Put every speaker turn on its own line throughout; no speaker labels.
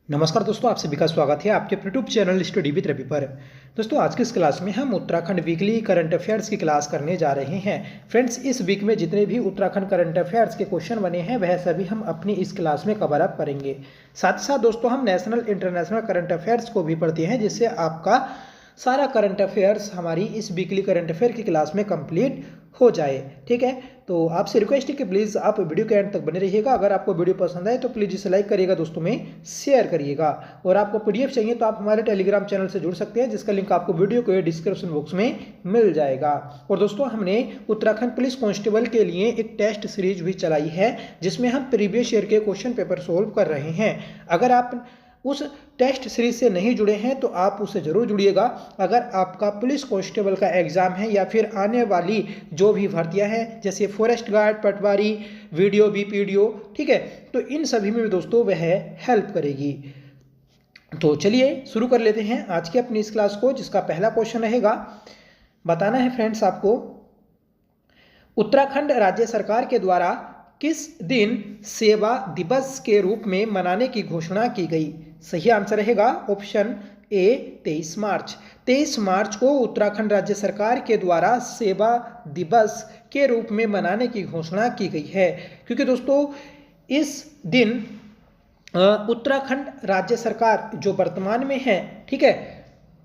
नमस्कार दोस्तों, आप सभी का स्वागत है आपके YouTube channel study with Ravi पर। दोस्तों, आज की इस क्लास में हम उत्तराखंड वीकली करंट अफेयर्स की क्लास करने जा रहे हैं। फ्रेंड्स, इस वीक में जितने भी उत्तराखंड करंट अफेयर्स के क्वेश्चन बने हैं वह सभी हम अपनी इस क्लास में कवर अप करेंगे। साथ ही साथ दोस्तों, हम नेशनल इंटरनेशनल करंट अफेयर्स को भी पढ़ते हैं, जिससे आपका सारा करंट अफेयर्स हमारी इस वीकली करंट अफेयर की क्लास में कंप्लीट हो जाए। ठीक है, तो आपसे रिक्वेस्ट है कि प्लीज़ आप वीडियो के एंड तक बने रहिएगा। अगर आपको वीडियो पसंद आए तो प्लीज़ इसे लाइक करिएगा, दोस्तों में शेयर करिएगा। और आपको पीडीएफ चाहिए तो आप हमारे टेलीग्राम चैनल से जुड़ सकते हैं, जिसका लिंक आपको वीडियो के डिस्क्रिप्शन बॉक्स में मिल जाएगा। और दोस्तों, हमने उत्तराखंड पुलिस कांस्टेबल के लिए एक टेस्ट सीरीज भी चलाई है, जिसमें हम प्रीवियस ईयर के क्वेश्चन पेपर सोल्व कर रहे हैं। अगर आप उस टेस्ट सीरीज से नहीं जुड़े हैं तो आप उससे जरूर जुड़िएगा। अगर आपका पुलिस कांस्टेबल का एग्जाम है या फिर आने वाली जो भी भर्तियां हैं, जैसे फॉरेस्ट गार्ड, पटवारी, वीडियो, बीपीडीओ, ठीक है, तो इन सभी में दोस्तों वह हेल्प करेगी। तो चलिए शुरू कर लेते हैं आज की अपनी इस क्लास को, जिसका पहला क्वेश्चन रहेगा। बताना है फ्रेंड्स आपको, उत्तराखंड राज्य सरकार के द्वारा किस दिन सेवा दिवस के रूप में मनाने की घोषणा की गई? सही आंसर रहेगा ऑप्शन ए 23 मार्च। 23 मार्च को उत्तराखंड राज्य सरकार के द्वारा सेवा दिवस के रूप में मनाने की घोषणा की गई है, क्योंकि दोस्तों इस दिन उत्तराखंड राज्य सरकार जो वर्तमान में है, ठीक है,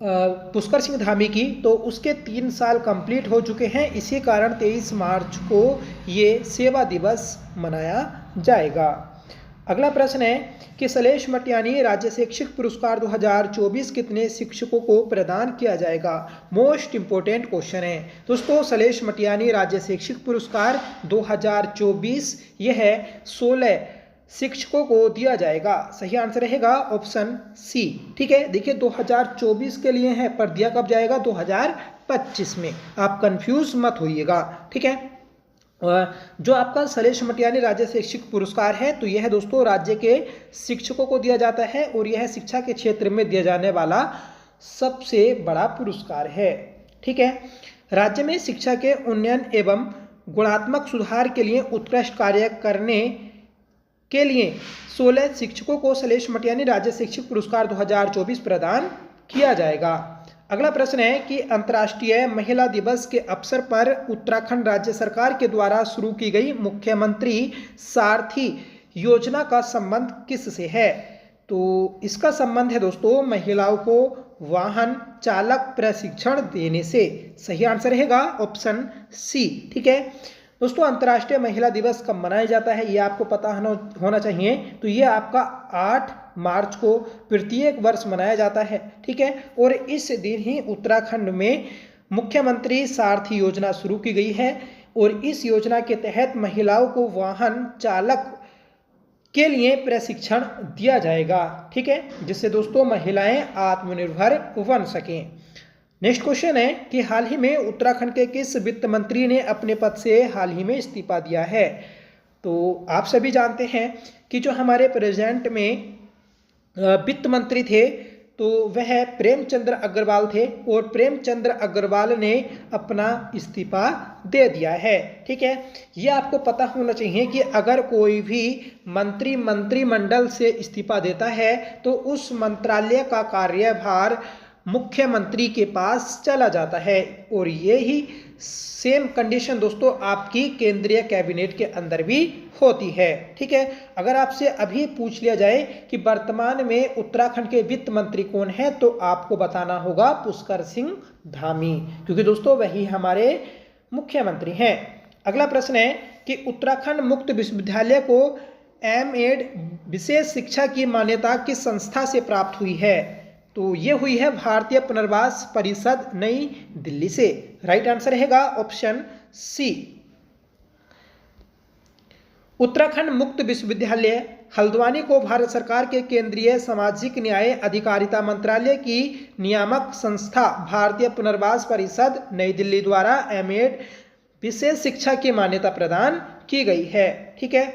पुष्कर सिंह धामी की, तो उसके 3 साल कंप्लीट हो चुके हैं। इसी कारण 23 मार्च को ये सेवा दिवस मनाया जाएगा। अगला प्रश्न है कि सलेश मटियानी राज्य शैक्षिक पुरस्कार 2024 कितने शिक्षकों को प्रदान किया जाएगा? मोस्ट इंपोर्टेंट क्वेश्चन है दोस्तों। सलेश मटियानी राज्य शैक्षिक पुरस्कार 2024 यह 16 शिक्षकों को दिया जाएगा। सही आंसर रहेगा ऑप्शन सी। ठीक है, देखिए 2024 के लिए है, पर दिया कब जाएगा? 2025 में। आप कंफ्यूज मत होइएगा। ठीक है, जो आपका सलेश मटियानी राज्य शैक्षिक पुरस्कार है, तो यह दोस्तों राज्य के शिक्षकों को दिया जाता है और यह शिक्षा के क्षेत्र में दिया जाने वाला सबसे बड़ा पुरस्कार है। ठीक है, राज्य में शिक्षा के उन्नयन एवं गुणात्मक सुधार के लिए उत्कृष्ट कार्य करने के लिए 16 शिक्षकों को सलेश मटियानी राज्य शैक्षिक पुरस्कार 2024 प्रदान किया जाएगा। अगला प्रश्न है कि अंतर्राष्ट्रीय महिला दिवस के अवसर पर उत्तराखंड राज्य सरकार के द्वारा शुरू की गई मुख्यमंत्री सारथी योजना का संबंध किससे है? तो इसका संबंध है दोस्तों महिलाओं को वाहन चालक प्रशिक्षण देने से। सही आंसर रहेगा ऑप्शन सी। ठीक है दोस्तों, अंतर्राष्ट्रीय महिला दिवस कब मनाया जाता है ये आपको पता होना चाहिए। तो ये आपका 8 मार्च को प्रत्येक वर्ष मनाया जाता है। ठीक है, और इस दिन ही उत्तराखंड में मुख्यमंत्री सारथी योजना शुरू की गई है और इस योजना के तहत महिलाओं को वाहन चालक के लिए प्रशिक्षण दिया जाएगा। ठीक है, जिससे दोस्तों महिलाएं आत्मनिर्भर बन सकें। नेक्स्ट क्वेश्चन है कि हाल ही में उत्तराखंड के किस वित्त मंत्री ने अपने पद से हाल ही में इस्तीफा दिया है? तो आप सभी जानते हैं कि जो हमारे प्रेजेंट में वित्त मंत्री थे तो वह प्रेमचंद्र अग्रवाल थे और प्रेमचंद्र अग्रवाल ने अपना इस्तीफा दे दिया है। ठीक है, ये आपको पता होना चाहिए कि अगर कोई भी मंत्रिमंडल से इस्तीफा देता है तो उस मंत्रालय का कार्यभार मुख्यमंत्री के पास चला जाता है और ये ही सेम कंडीशन दोस्तों आपकी केंद्रीय कैबिनेट के अंदर भी होती है। ठीक है, अगर आपसे अभी पूछ लिया जाए कि वर्तमान में उत्तराखंड के वित्त मंत्री कौन है, तो आपको बताना होगा पुष्कर सिंह धामी, क्योंकि दोस्तों वही हमारे मुख्यमंत्री हैं। अगला प्रश्न है कि उत्तराखंड मुक्त विश्वविद्यालय को एमएड विशेष शिक्षा की मान्यता किस संस्था से प्राप्त हुई है? तो ये हुई है भारतीय पुनर्वास परिषद नई दिल्ली से। राइट आंसर रहेगा ऑप्शन सी। उत्तराखंड मुक्त विश्वविद्यालय हल्द्वानी को भारत सरकार के केंद्रीय सामाजिक न्याय अधिकारिता मंत्रालय की नियामक संस्था भारतीय पुनर्वास परिषद नई दिल्ली द्वारा एमएड विशेष शिक्षा की मान्यता प्रदान की गई है। ठीक है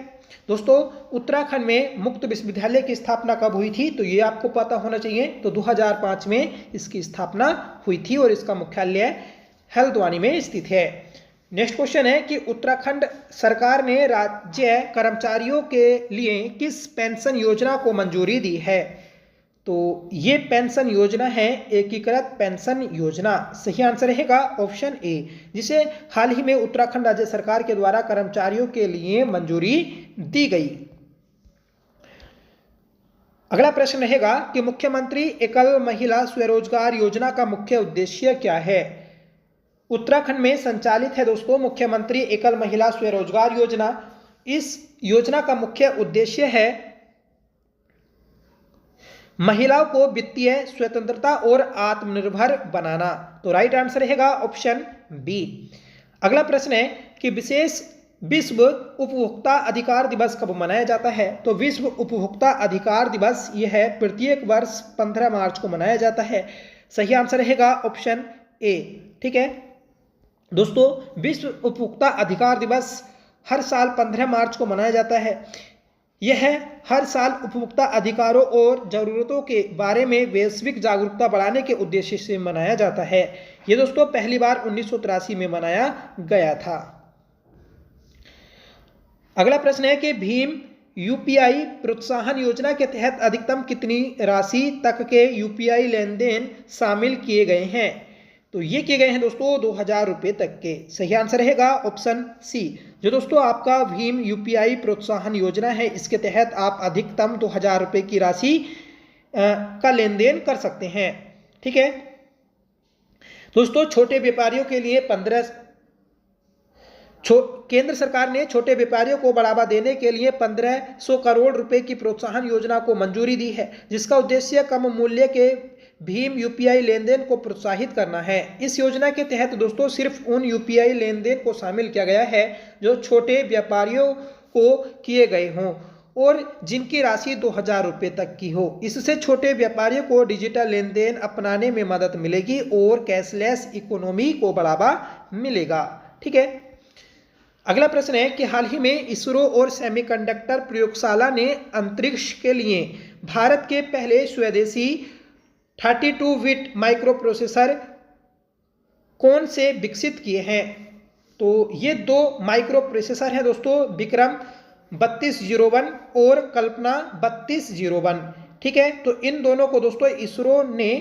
दोस्तों, उत्तराखंड में मुक्त विश्वविद्यालय की स्थापना कब हुई थी? तो ये आपको पता होना चाहिए। तो 2005 में इसकी स्थापना हुई थी और इसका मुख्यालय हल्द्वानी में स्थित है। नेक्स्ट क्वेश्चन है कि उत्तराखंड सरकार ने राज्य कर्मचारियों के लिए किस पेंशन योजना को मंजूरी दी है? तो ये पेंशन योजना है एकीकृत पेंशन योजना। सही आंसर रहेगा ऑप्शन ए, जिसे हाल ही में उत्तराखंड राज्य सरकार के द्वारा कर्मचारियों के लिए मंजूरी दी गई। अगला प्रश्न रहेगा कि मुख्यमंत्री एकल महिला स्वरोजगार योजना का मुख्य उद्देश्य क्या है। उत्तराखंड में संचालित है दोस्तों मुख्यमंत्री एकल महिला स्वरोजगार योजना। इस योजना का मुख्य उद्देश्य है महिलाओं को वित्तीय स्वतंत्रता और आत्मनिर्भर बनाना। तो राइट आंसर रहेगा ऑप्शन बी। अगला प्रश्न है कि विश्व उपभोक्ता अधिकार दिवस कब मनाया जाता है। तो विश्व उपभोक्ता अधिकार दिवस यह है प्रत्येक वर्ष 15 मार्च को मनाया जाता है। सही आंसर रहेगा ऑप्शन ए। ठीक है दोस्तों, विश्व उपभोक्ता अधिकार दिवस हर साल 15 मार्च को मनाया जाता है। यह हर साल उपभोक्ता अधिकारों और ज़रूरतों के बारे में वैश्विक जागरूकता बढ़ाने के उद्देश्य से मनाया जाता है। ये दोस्तों पहली बार 1983 में मनाया गया था। अगला प्रश्न है कि भीम यूपीआई प्रोत्साहन योजना के तहत अधिकतम कितनी राशि तक के यूपीआई लेन देन शामिल किए गए हैं। तो ये किए गए हैं दोस्तों 2000 रुपये तक के। सही आंसर रहेगा ऑप्शन सी। जो दोस्तों आपका भीम यूपीआई प्रोत्साहन योजना है, इसके तहत आप अधिकतम 2000 रुपये की राशि का लेन देन कर सकते हैं। ठीक है दोस्तों, छोटे व्यापारियों के लिए केंद्र सरकार ने छोटे व्यापारियों को बढ़ावा देने के लिए 1500 करोड़ रुपए की प्रोत्साहन योजना को मंजूरी दी है, जिसका उद्देश्य कम मूल्य के भीम यूपीआई लेन देन को प्रोत्साहित करना है। इस योजना के तहत दोस्तों सिर्फ उन यूपीआई लेन देन को शामिल किया गया है जो छोटे व्यापारियों को किए गए हों और जिनकी राशि 2000 रुपये तक की हो। इससे छोटे व्यापारियों को डिजिटल लेन देन अपनाने में मदद मिलेगी और कैशलेस इकोनॉमी को बढ़ावा मिलेगा। ठीक है, अगला प्रश्न है कि हाल ही में इसरो और सेमीकंडक्टर प्रयोगशाला ने अंतरिक्ष के लिए भारत के पहले स्वदेशी 32 बिट माइक्रो प्रोसेसर कौन से विकसित किए हैं। तो ये दो माइक्रो प्रोसेसर हैं दोस्तों, विक्रम 3201 और कल्पना 3201। ठीक है, तो इन दोनों को दोस्तों इसरो ने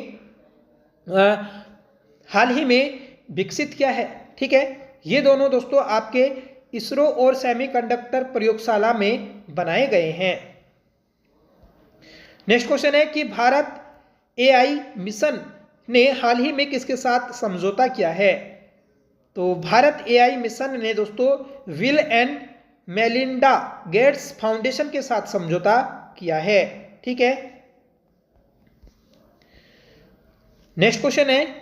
हाल ही में विकसित किया है। ठीक है, ये दोनों दोस्तों आपके इसरो और सेमीकंडक्टर प्रयोगशाला में बनाए गए हैं। नेक्स्ट क्वेश्चन है कि भारत एआई मिशन ने हाल ही में किसके साथ समझौता किया है। तो भारत एआई मिशन ने दोस्तों bill and Melinda Gates foundation के साथ समझौता किया है। ठीक है, नेक्स्ट क्वेश्चन है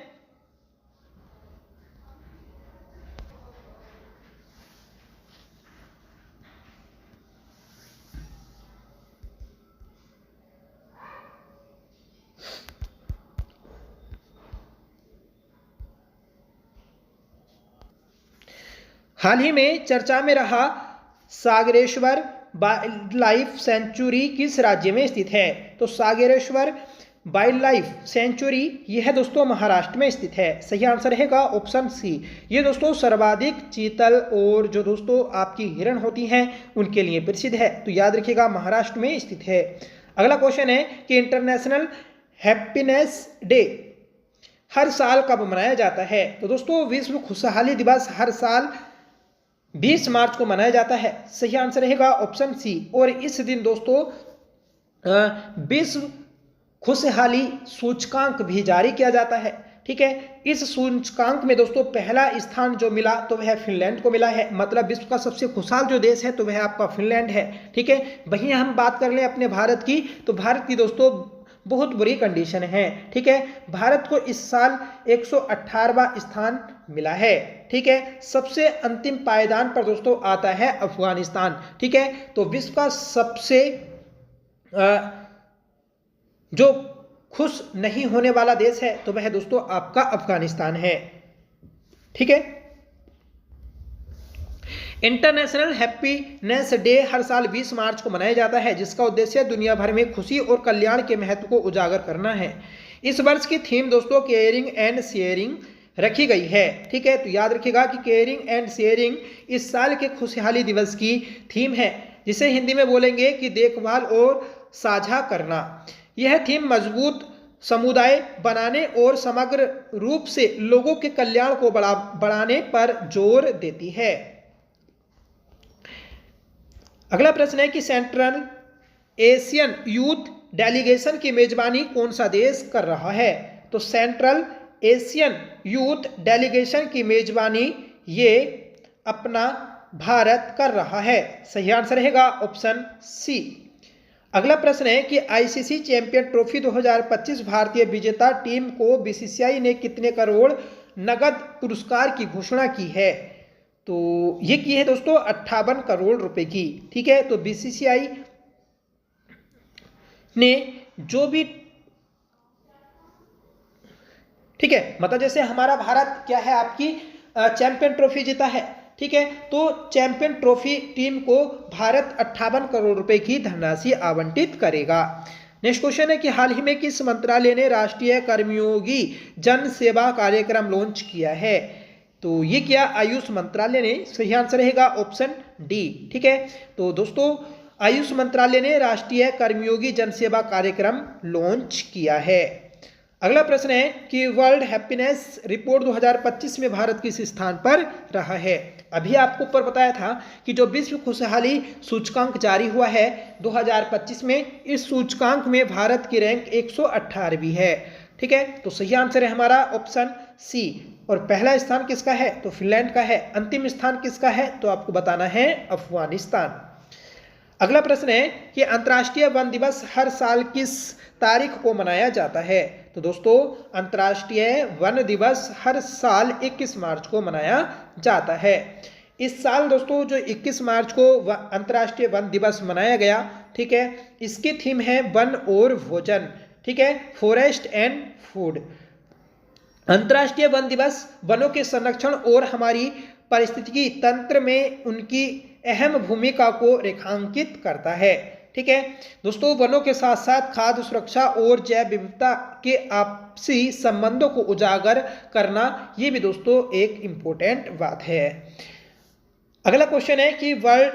हाल ही में चर्चा में रहा सागरेश्वर वाइल्ड लाइफ सेंचुरी किस राज्य में स्थित है। तो सागरेश्वर वाइल्ड लाइफ सेंचुरी यह दोस्तों महाराष्ट्र में स्थित है। सही आंसर रहेगा ऑप्शन सी। ये दोस्तों सर्वाधिक चीतल और जो दोस्तों आपकी हिरण होती हैं उनके लिए प्रसिद्ध है, तो याद रखिएगा महाराष्ट्र में स्थित है। अगला क्वेश्चन है कि इंटरनेशनल हैप्पीनेस डे हर साल कब मनाया जाता है। तो दोस्तों विश्व खुशहाली दिवस हर साल 20 मार्च को मनाया जाता है। सही आंसर रहेगा ऑप्शन सी। और इस दिन दोस्तों विश्व खुशहाली सूचकांक भी जारी किया जाता है। ठीक है, इस सूचकांक में दोस्तों पहला स्थान जो मिला तो वह फिनलैंड को मिला है, मतलब विश्व का सबसे खुशहाल जो देश है तो वह आपका फिनलैंड है। ठीक है, वहीं हम बात कर लें अपने भारत की, तो भारत की दोस्तों बहुत बुरी कंडीशन है। ठीक है, भारत को इस साल 118वां स्थान मिला है। ठीक है, सबसे अंतिम पायदान पर दोस्तों आता है अफगानिस्तान। ठीक है, तो विश्व का सबसे जो खुश नहीं होने वाला देश है तो वह दोस्तों आपका अफगानिस्तान है। ठीक है, इंटरनेशनल हैप्पीनेस डे हर साल 20 मार्च को मनाया जाता है, जिसका उद्देश्य दुनिया भर में खुशी और कल्याण के महत्व को उजागर करना है। इस वर्ष की थीम दोस्तों केयरिंग एंड शेयरिंग रखी गई है। ठीक है, तो याद रखिएगा कि केयरिंग एंड शेयरिंग इस साल के खुशहाली दिवस की थीम है, जिसे हिंदी में बोलेंगे कि देखभाल और साझा करना। यह थीम मजबूत समुदाय बनाने और समग्र रूप से लोगों के कल्याण को बढ़ाने पर जोर देती है। अगला प्रश्न है कि सेंट्रल एशियन यूथ डेलीगेशन की मेजबानी कौन सा देश कर रहा है? तो सेंट्रल एशियन यूथ डेलीगेशन की मेजबानी ये अपना भारत कर रहा है। सही आंसर रहेगा ऑप्शन सी। अगला प्रश्न है कि आईसीसी चैंपियन ट्रॉफी 2025 भारतीय विजेता टीम को बीसीसीआई ने कितने करोड़ नगद पुरस्कार की घोषणा की है? तो ये की है दोस्तों 58 करोड़ रुपए की। ठीक है, तो बीसीसीआई ने जो भी, ठीक है, मतलब जैसे हमारा भारत क्या है आपकी चैंपियन ट्रॉफी जीता है, ठीक है, तो चैंपियन ट्रॉफी टीम को भारत 58 करोड़ रुपए की धनराशि आवंटित करेगा। नेक्स्ट क्वेश्चन है कि हाल ही में किस मंत्रालय ने राष्ट्रीय कर्मयोगी जन सेवा कार्यक्रम लॉन्च किया है? तो ये क्या आयुष मंत्रालय ने। सही आंसर रहेगा ऑप्शन डी। ठीक है, तो दोस्तों आयुष मंत्रालय ने राष्ट्रीय कर्मयोगी जन सेवा कार्यक्रम लॉन्च किया है। अगला प्रश्न है कि वर्ल्ड हैप्पीनेस रिपोर्ट 2025 में भारत किस स्थान पर रहा है? अभी आपको ऊपर बताया था कि जो विश्व खुशहाली सूचकांक जारी हुआ है 2025 में, इस सूचकांक में भारत की रैंक 118वीं है। ठीक है, तो सही आंसर है हमारा ऑप्शन सी। और पहला स्थान किसका है? तो फिनलैंड का है। अंतिम स्थान किसका है? तो आपको बताना है अफगानिस्तान। अगला प्रश्न है कि अंतर्राष्ट्रीय वन दिवस हर साल किस तारीख को मनाया जाता है? तो दोस्तों अंतर्राष्ट्रीय वन दिवस हर साल 21 मार्च को मनाया जाता है। इस साल दोस्तों जो 21 मार्च को अंतर्राष्ट्रीय वन दिवस मनाया गया, ठीक है, इसकी थीम है वन और भोजन। ठीक है, फॉरेस्ट एंड फूड। अंतर्राष्ट्रीय वन दिवस वनों के संरक्षण और हमारी पारिस्थितिकी तंत्र में उनकी अहम भूमिका को रेखांकित करता है। ठीक है दोस्तों, वनों के साथ साथ खाद्य सुरक्षा और जैव विविधता के आपसी संबंधों को उजागर करना, ये भी दोस्तों एक इंपॉर्टेंट बात है। अगला क्वेश्चन है कि वर्ल्ड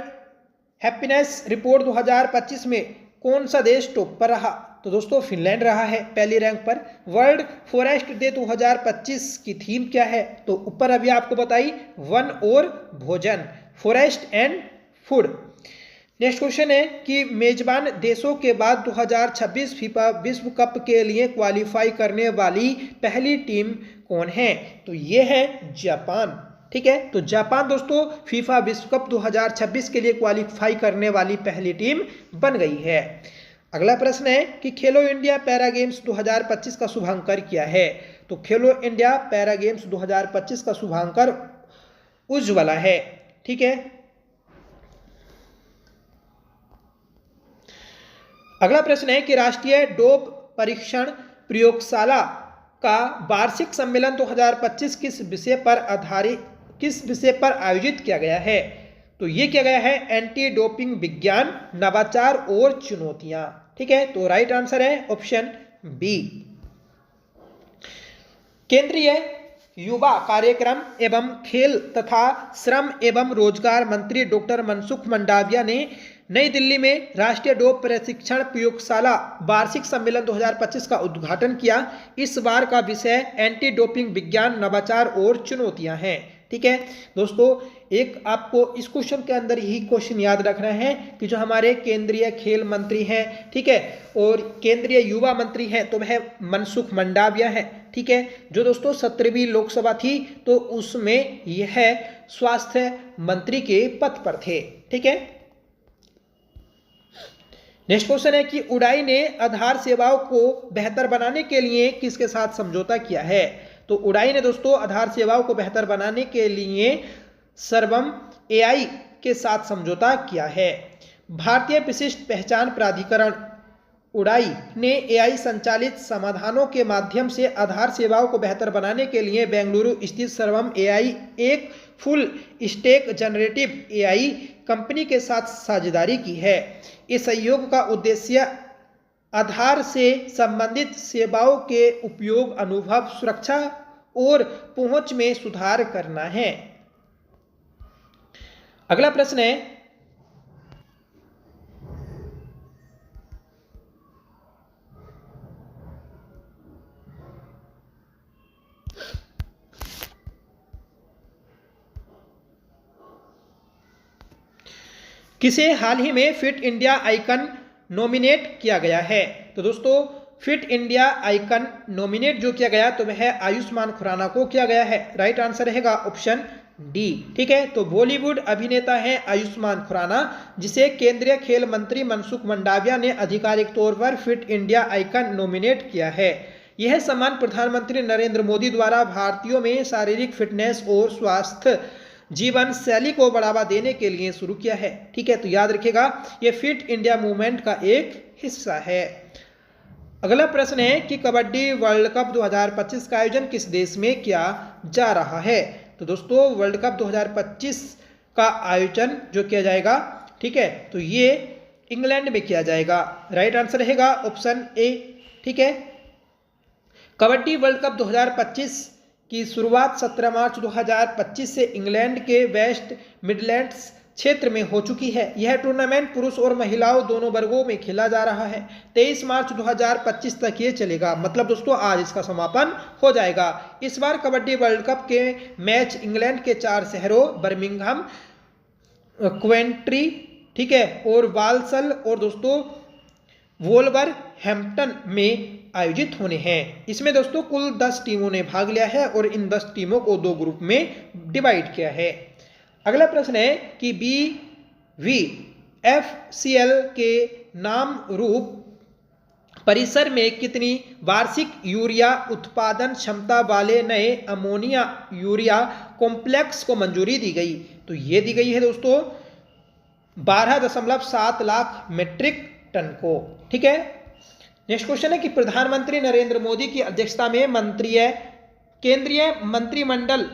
हैप्पीनेस रिपोर्ट 2025 में कौन सा देश टॉप पर रहा? तो दोस्तों फिनलैंड रहा है पहली रैंक पर। वर्ल्ड फॉरेस्ट डे 2025 की थीम क्या है? तो ऊपर अभी आपको बताई वन और भोजन, forest and food. Next question है कि मेजबान देशों के बाद 2026 फीफा विश्व कप के लिए क्वालिफाई करने वाली पहली टीम कौन है? तो ये है जापान। ठीक है, तो जापान दोस्तों फीफा विश्व कप 2026 के लिए क्वालिफाई करने वाली पहली टीम बन गई है। अगला प्रश्न है कि खेलो इंडिया पैरा गेम्स 2025 का शुभांकर क्या है? तो खेलो इंडिया पैरा गेम्स 2025 का शुभांकर उज्ज्वला है। ठीक है, अगला प्रश्न है कि राष्ट्रीय डोप परीक्षण प्रयोगशाला का वार्षिक सम्मेलन 2025 किस विषय पर आयोजित किया गया है? तो ये किया गया है एंटी डोपिंग विज्ञान, नवाचार और चुनौतियां। ठीक है, तो राइट आंसर है ऑप्शन बी। केंद्रीय युवा कार्यक्रम एवं खेल तथा श्रम एवं रोजगार मंत्री डॉक्टर मनसुख मंडाविया ने नई दिल्ली में राष्ट्रीय डोप प्रशिक्षण प्रयोगशाला वार्षिक सम्मेलन 2025 का उद्घाटन किया। इस बार का विषय एंटी डोपिंग विज्ञान, नवाचार और चुनौतियां हैं। ठीक है दोस्तों, एक आपको इस क्वेश्चन के अंदर ही क्वेश्चन याद रखना है कि जो हमारे केंद्रीय खेल मंत्री हैं, ठीक है, और केंद्रीय युवा मंत्री हैं, तो वह मनसुख मंडाविया है। ठीक है, जो दोस्तों 17वीं लोकसभा थी तो उसमें यह स्वास्थ्य मंत्री के पद पर थे। ठीक है, नेक्स्ट क्वेश्चन है कि उड़ाई ने आधार सेवाओं को बेहतर बनाने के लिए किसके साथ समझौता किया है? तो उड़ाई ने दोस्तों आधार सेवाओं को बेहतर बनाने के लिए सर्वम एआई के साथ समझौता किया है। भारतीय विशिष्ट पहचान प्राधिकरण उड़ाई ने एआई संचालित समाधानों के माध्यम से आधार सेवाओं को बेहतर बनाने के लिए बेंगलुरु स्थित सर्वम एआई, एक full stack generative AI company के साथ साझेदारी की है। इस सहयोग का उद्देश्य आधार से संबंधित सेवाओं के उपयोग, अनुभव, सुरक्षा और पहुंच में सुधार करना है। अगला प्रश्न है किसे हाल ही में फिट इंडिया आइकन नॉमिनेट किया गया है? तो दोस्तों फिट इंडिया आइकन नॉमिनेट जो किया गया तो वह आयुष्मान खुराना को किया गया है। राइट आंसर रहेगा ऑप्शन डी। ठीक है, तो बॉलीवुड अभिनेता है आयुष्मान खुराना, जिसे केंद्रीय खेल मंत्री मनसुख मंडाविया ने आधिकारिक तौर पर फिट इंडिया आइकन नॉमिनेट किया है। यह सम्मान प्रधानमंत्री नरेंद्र मोदी द्वारा भारतीयों में शारीरिक फिटनेस और स्वास्थ्य जीवन शैली को बढ़ावा देने के लिए शुरू किया है। ठीक है, तो याद रखिएगा यह फिट इंडिया मूवमेंट का एक हिस्सा है। अगला प्रश्न है कि कबड्डी वर्ल्ड कप 2025 का आयोजन किस देश में किया जा रहा है? तो दोस्तों वर्ल्ड कप 2025 का आयोजन जो किया जाएगा, ठीक है, तो ये इंग्लैंड में किया जाएगा। राइट आंसर रहेगा ऑप्शन ए। ठीक है, कबड्डी वर्ल्ड कप 2025 की शुरुआत 17 मार्च 2025 से इंग्लैंड के वेस्ट मिडलैंड्स क्षेत्र में हो चुकी है। यह टूर्नामेंट पुरुष और महिलाओं दोनों वर्गों में खेला जा रहा है। 23 मार्च 2025 तक ये चलेगा, मतलब दोस्तों आज इसका समापन हो जाएगा। इस बार कबड्डी वर्ल्ड कप के मैच इंग्लैंड के 4 शहरों बर्मिंघम, क्वेंट्री, ठीक है, और वाल्सल और दोस्तों वोल्वरहैम्पटन में आयोजित होने हैं। इसमें दोस्तों कुल 10 टीमों ने भाग लिया है और इन 10 टीमों को 2 ग्रुप में डिवाइड किया है। अगला प्रश्न है कि BVFCL के नाम रूप परिसर में कितनी वार्षिक यूरिया उत्पादन क्षमता वाले नए अमोनिया यूरिया कॉम्प्लेक्स को मंजूरी दी गई? तो ये दी गई है दोस्तों 12.7 लाख मीट्रिक टन को। ठीक है, नेक्स्ट क्वेश्चन है कि प्रधानमंत्री नरेंद्र मोदी की अध्यक्षता में केंद्रीय मंत्रिमंडल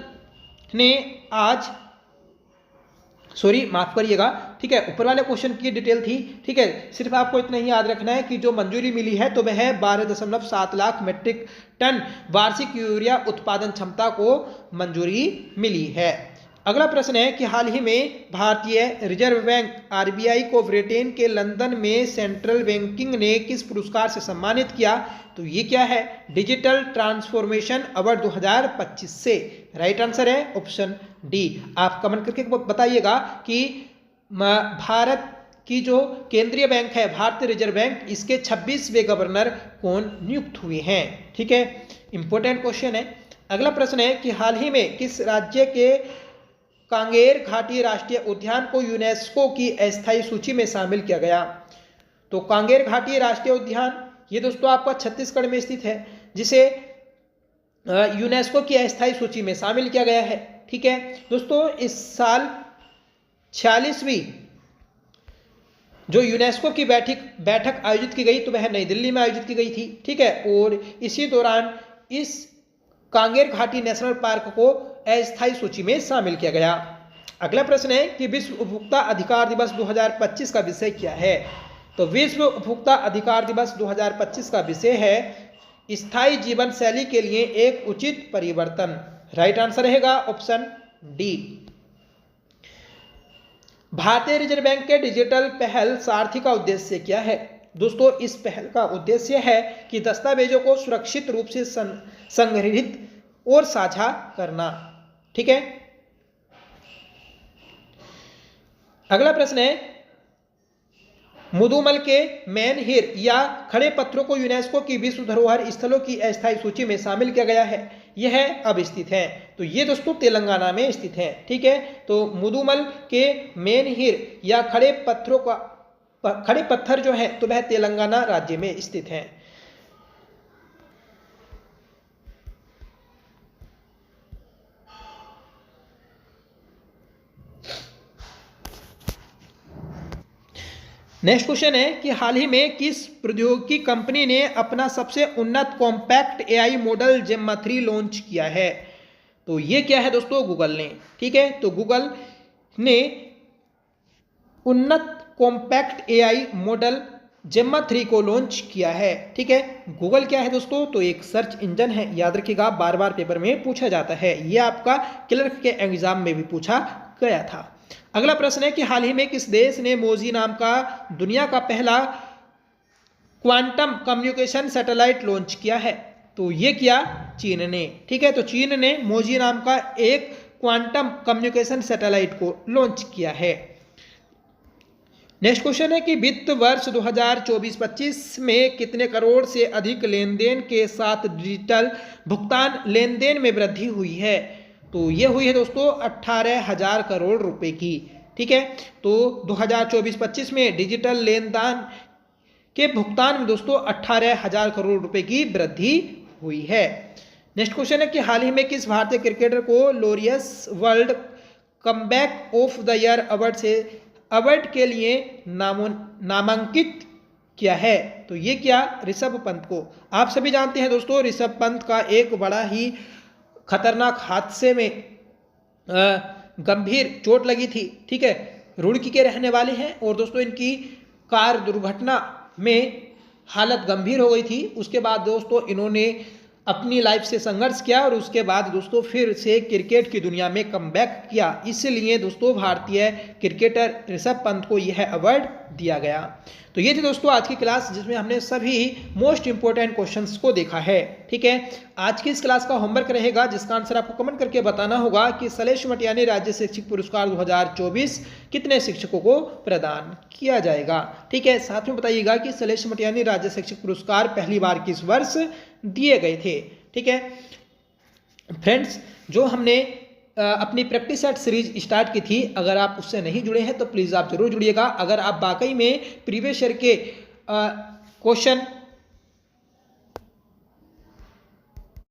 ने आज माफ करिएगा, ठीक है, ऊपर वाले क्वेश्चन की डिटेल थी। ठीक है, सिर्फ आपको इतना ही याद रखना है कि जो मंजूरी मिली है तो वह 12.7 लाख मीट्रिक टन वार्षिक यूरिया उत्पादन क्षमता को मंजूरी मिली है। अगला प्रश्न है कि हाल ही में भारतीय रिजर्व बैंक RBI को ब्रिटेन के लंदन में सेंट्रल बैंकिंग ने किस पुरस्कार से सम्मानित किया? तो ये क्या है? डिजिटल ट्रांसफॉर्मेशन अवार्ड 2025 से। राइट आंसर है ऑप्शन डी। आप कमेंट करके बताइएगा कि भारत की जो केंद्रीय बैंक है भारतीय रिजर्व बैंक, इसके 26वें गवर्नर कौन नियुक्त हुए हैं? ठीक है, इंपॉर्टेंट क्वेश्चन है। अगला प्रश्न है कि हाल ही में किस राज्य के कांगेर घाटी राष्ट्रीय उद्यान को यूनेस्को की अस्थायी सूची में शामिल किया गया? तो कांगेर घाटी राष्ट्रीय उद्यान ये दोस्तों आपका छत्तीसगढ़ में स्थित है, जिसे यूनेस्को की अस्थायी सूची में शामिल किया गया है। ठीक है दोस्तों, इस साल 46वीं जो यूनेस्को की बैठक आयोजित की गई तो वह नई दिल्ली में आयोजित की गई थी। ठीक है, और इसी दौरान इस कांगेर घाटी नेशनल पार्क को अस्थायी सूची में शामिल किया गया। अगला प्रश्न है कि विश्व उपभोक्ता अधिकार दिवस 2025 का विषय क्या है? तो विश्व उपभोक्ता अधिकार दिवस 2025 का विषय है स्थायी जीवन शैली के लिए एक उचित परिवर्तन। राइट आंसर रहेगा ऑप्शन डी। भारतीय रिजर्व बैंक के डिजिटल पहल सारथी का उद्देश्य क्या है? दोस्तों इस पहल का उद्देश्य है कि दस्तावेजों को सुरक्षित रूप से संग्रहित और साझा करना। ठीक है, अगला प्रश्न है मुदुमल के मेनहिर या खड़े पत्थरों को यूनेस्को की विश्व धरोहर स्थलों की अस्थायी सूची में शामिल किया गया है। यह अब स्थित है, तो ये दोस्तों तेलंगाना में स्थित है। ठीक है, तो मुदुमल के मेनहिर या खड़े पत्थर जो है तो वह तेलंगाना राज्य में स्थित है। नेक्स्ट क्वेश्चन है कि हाल ही में किस प्रौद्योगिकी कंपनी ने अपना सबसे उन्नत compact AI model Gemma 3 launch किया है? तो ये क्या है दोस्तों? गूगल ने। ठीक है, तो गूगल ने उन्नत कॉम्पैक्ट AI मॉडल जेम्मा 3 को लॉन्च किया है। ठीक है, गूगल क्या है दोस्तों? तो एक सर्च इंजन है। याद रखिएगा, बार बार पेपर में पूछा जाता है, यह आपका क्लर्क के एग्जाम में भी पूछा गया था। अगला प्रश्न है कि हाल ही में किस देश ने मोजी नाम का दुनिया का पहला क्वांटम कम्युनिकेशन सैटेलाइट लॉन्च किया है? तो ये किया चीन ने। ठीक है, तो चीन ने मोजी नाम का एक क्वांटम कम्युनिकेशन सैटेलाइट को लॉन्च किया है। नेक्स्ट क्वेश्चन है कि वित्त वर्ष 2024-25 में कितने करोड़ से अधिक लेन देन के साथ डिजिटल भुगतान लेन देन में वृद्धि हुई है? तो ये हुई है दोस्तों 18,000 करोड़ रुपए की। ठीक है, तो 2024-25 में डिजिटल लेन देन के भुगतान में दोस्तों 18,000 करोड़ रुपए की वृद्धि हुई है। नेक्स्ट क्वेश्चन है कि हाल ही में किस भारतीय क्रिकेटर को Laureus world comeback of the year award के लिए नामांकित किया है? तो ये क्या, ऋषभ पंत को। आप सभी जानते हैं दोस्तों ऋषभ पंत का एक बड़ा ही खतरनाक हादसे में गंभीर चोट लगी थी। ठीक है, रुड़की के रहने वाले हैं और दोस्तों इनकी कार दुर्घटना में हालत गंभीर हो गई थी। उसके बाद दोस्तों इन्होंने अपनी लाइफ से संघर्ष किया और उसके बाद दोस्तों फिर से क्रिकेट की दुनिया में कमबैक किया। इसलिए दोस्तों भारतीय क्रिकेटर ऋषभ पंत को यह अवार्ड दिया गया। तो ये थी दोस्तों आज की क्लास जिसमें हमने सभी मोस्ट इंपोर्टेंट क्वेश्चंस को देखा है। ठीक है, आज की इस क्लास का होमवर्क रहेगा जिसका आंसर आपको कमेंट करके बताना होगा कि शैलेश मटियानी राज्य शिक्षक पुरस्कार 2024 कितने शिक्षकों को प्रदान किया जाएगा। ठीक है, साथ में बताइएगा कि शैलेश मटियानी राज्य शिक्षक पुरस्कार पहली बार किस वर्ष दिए गए थे। ठीक है फ्रेंड्स, जो हमने अपनी प्रैक्टिस सेट सीरीज स्टार्ट की थी, अगर आप उससे नहीं जुड़े हैं तो प्लीज़ आप जरूर जुड़िएगा। अगर आप वाकई में प्रीवियस ईयर के क्वेश्चन